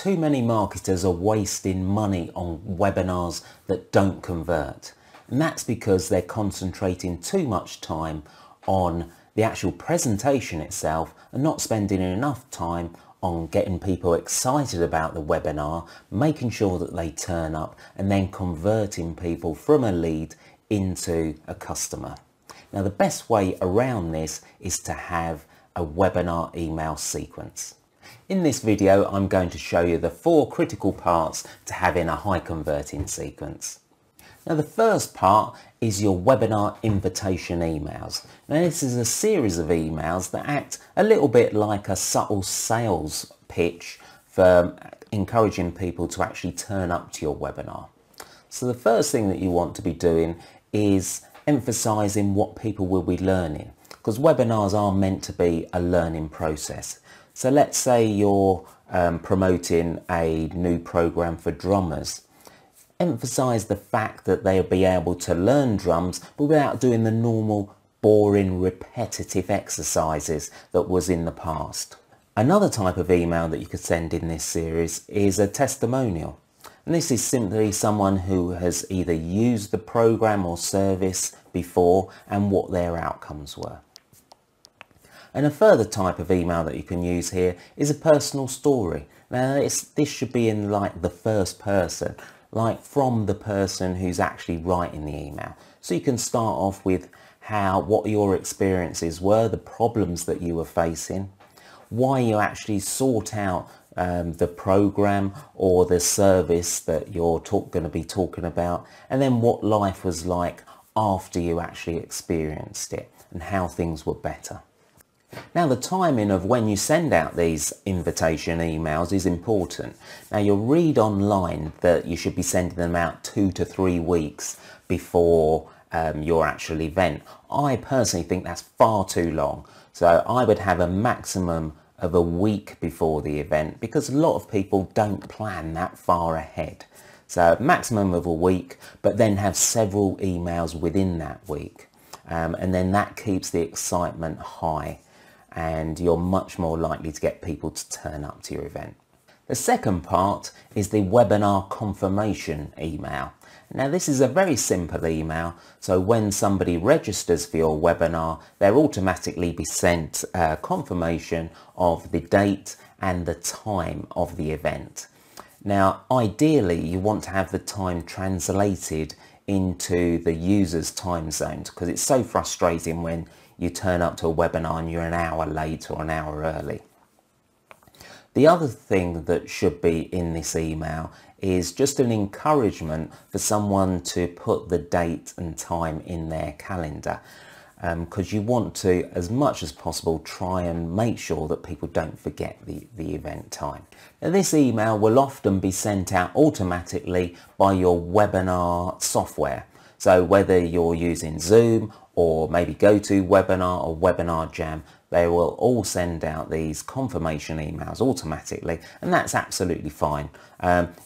too many marketers are wasting money on webinars that don't convert. And that's because they're concentrating too much time on the actual presentation itself and not spending enough time on getting people excited about the webinar, making sure that they turn up, and then converting people from a lead into a customer. Now, the best way around this is to have a webinar email sequence. In this video, I'm going to show you the 4 critical parts to having a high converting sequence. Now, the first part is your webinar invitation emails. Now, this is a series of emails that act a little bit like a subtle sales pitch for encouraging people to actually turn up to your webinar. So the first thing that you want to be doing is emphasizing what people will be learning, because webinars are meant to be a learning process. So let's say you're promoting a new program for drummers. Emphasize the fact that they'll be able to learn drums but without doing the normal, boring, repetitive exercises that was in the past. Another type of email that you could send in this series is a testimonial. And this is simply someone who has either used the program or service before and what their outcomes were. And a further type of email that you can use here is a personal story. Now, this should be in like the first person, like from the person who's actually writing the email. So you can start off with what your experiences were, the problems that you were facing, why you actually sought out the program or the service that you're going to be talking about, and then what life was like after you actually experienced it and how things were better. Now, the timing of when you send out these invitation emails is important. Now, you'll read online that you should be sending them out 2 to 3 weeks before your actual event. I personally think that's far too long. So I would have a maximum of a week before the event, because a lot of people don't plan that far ahead. So maximum of a week, but then have several emails within that week. And then that keeps the excitement high, and you're much more likely to get people to turn up to your event. The second part is the webinar confirmation email. Now, this is a very simple email, so when somebody registers for your webinar, they'll automatically be sent confirmation of the date and the time of the event. Now, ideally, you want to have the time translated into the user's time zones, because it's so frustrating when you turn up to a webinar and you're an hour late or an hour early. The other thing that should be in this email is just an encouragement for someone to put the date and time in their calendar, because you want to, as much as possible, try and make sure that people don't forget the event time. Now, this email will often be sent out automatically by your webinar software. So whether you're using Zoom or maybe GoToWebinar or Webinar Jam, they will all send out these confirmation emails automatically, and that's absolutely fine.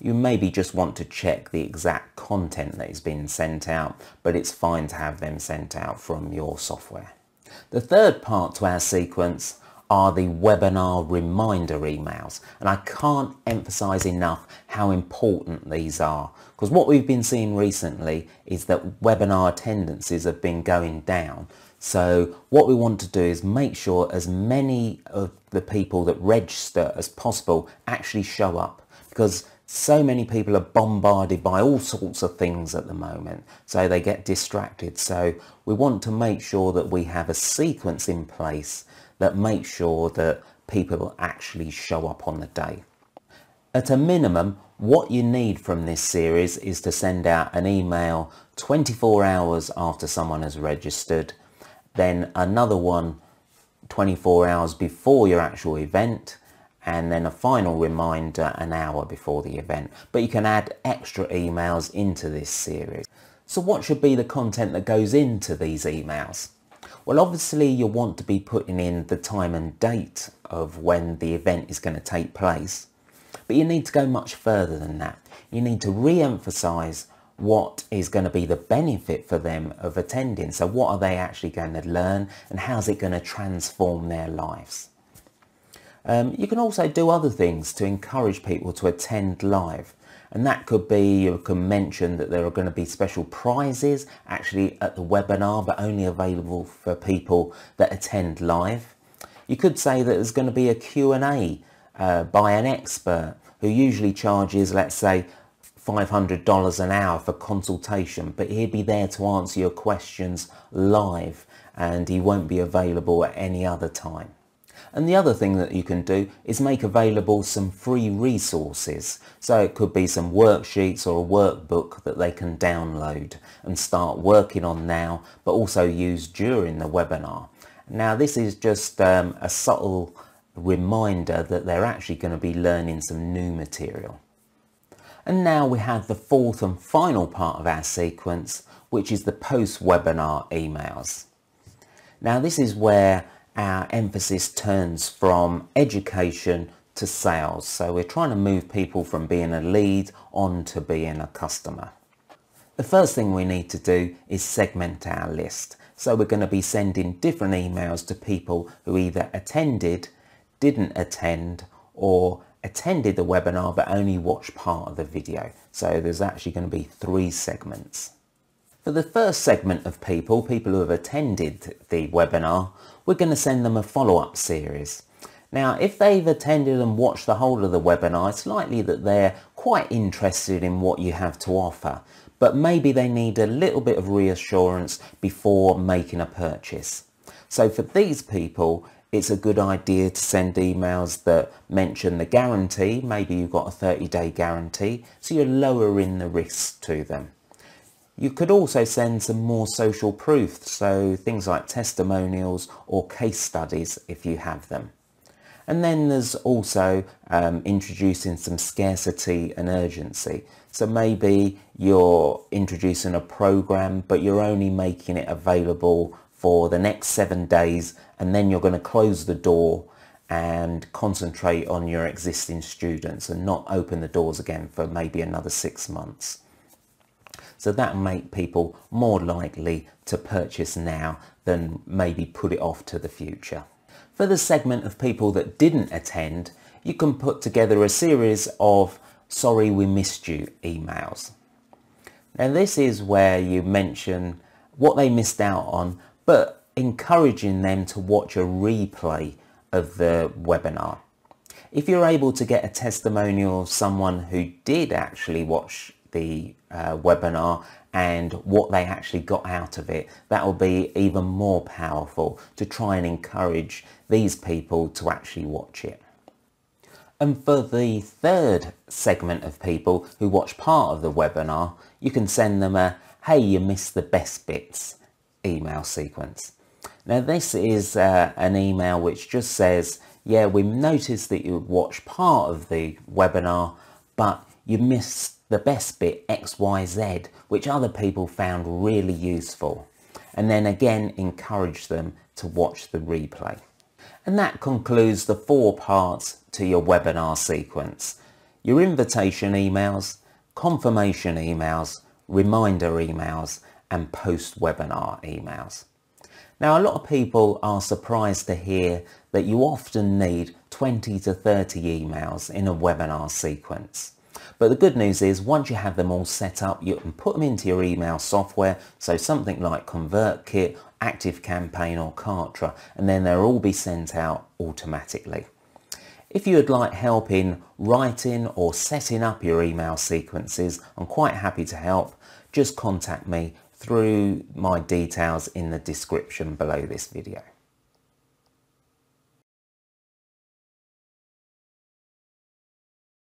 You maybe just want to check the exact content that is being sent out, but it's fine to have them sent out from your software. The third part to our sequence are the webinar reminder emails, and I can't emphasize enough how important these are, because what we've been seeing recently is that webinar attendances have been going down. So what we want to do is make sure as many of the people that register as possible actually show up, because so many people are bombarded by all sorts of things at the moment, so they get distracted. So we want to make sure that we have a sequence in place that makes sure that people actually show up on the day. At a minimum, what you need from this series is to send out an email 24 hours after someone has registered, then another one 24 hours before your actual event, and then a final reminder an hour before the event. But you can add extra emails into this series. So what should be the content that goes into these emails? Well, obviously you'll want to be putting in the time and date of when the event is going to take place, but you need to go much further than that. You need to re-emphasize what is going to be the benefit for them of attending. So what are they actually going to learn, and how's it going to transform their lives? You can also do other things to encourage people to attend live. And that could be, you can mention that there are going to be special prizes actually at the webinar, but only available for people that attend live. You could say that there's going to be a Q&A by an expert who usually charges, let's say, $500 an hour for consultation, but he'd be there to answer your questions live and he won't be available at any other time. And the other thing that you can do is make available some free resources. So it could be some worksheets or a workbook that they can download and start working on now, but also use during the webinar. Now this is just a subtle reminder that they're actually going to be learning some new material. And now we have the fourth and final part of our sequence, which is the post-webinar emails. Now this is where our emphasis turns from education to sales. So we're trying to move people from being a lead on to being a customer. The first thing we need to do is segment our list. So we're going to be sending different emails to people who either attended, didn't attend, or attended the webinar but only watched part of the video. So there's actually going to be 3 segments. For the first segment of people who have attended the webinar, we're going to send them a follow-up series. Now, if they've attended and watched the whole of the webinar, it's likely that they're quite interested in what you have to offer, but maybe they need a little bit of reassurance before making a purchase. So for these people, it's a good idea to send emails that mention the guarantee. Maybe you've got a 30-day guarantee, so you're lowering the risk to them. You could also send some more social proof, so things like testimonials or case studies if you have them. And then there's also introducing some scarcity and urgency. So maybe you're introducing a program, but you're only making it available for the next 7 days, and then you're going to close the door and concentrate on your existing students and not open the doors again for maybe another 6 months. So that will make people more likely to purchase now than maybe put it off to the future. For the segment of people that didn't attend, you can put together a series of "Sorry we missed you" emails. Now this is where you mention what they missed out on, but encouraging them to watch a replay of the webinar. If you're able to get a testimonial of someone who did actually watch the webinar and what they actually got out of it, that will be even more powerful to try and encourage these people to actually watch it. And for the third segment of people who watch part of the webinar, you can send them a "Hey, you missed the best bits" email sequence. Now this is an email which just says, yeah, we noticed that you watched part of the webinar, but you missed the best bit XYZ, which other people found really useful. And then again, encourage them to watch the replay. And that concludes the 4 parts to your webinar sequence: your invitation emails, confirmation emails, reminder emails, and post-webinar emails. Now, a lot of people are surprised to hear that you often need 20 to 30 emails in a webinar sequence. But the good news is, once you have them all set up, you can put them into your email software, so something like ConvertKit, ActiveCampaign or Kartra, and then they'll all be sent out automatically. If you would like help in writing or setting up your email sequences, I'm quite happy to help. Just contact me through my details in the description below this video.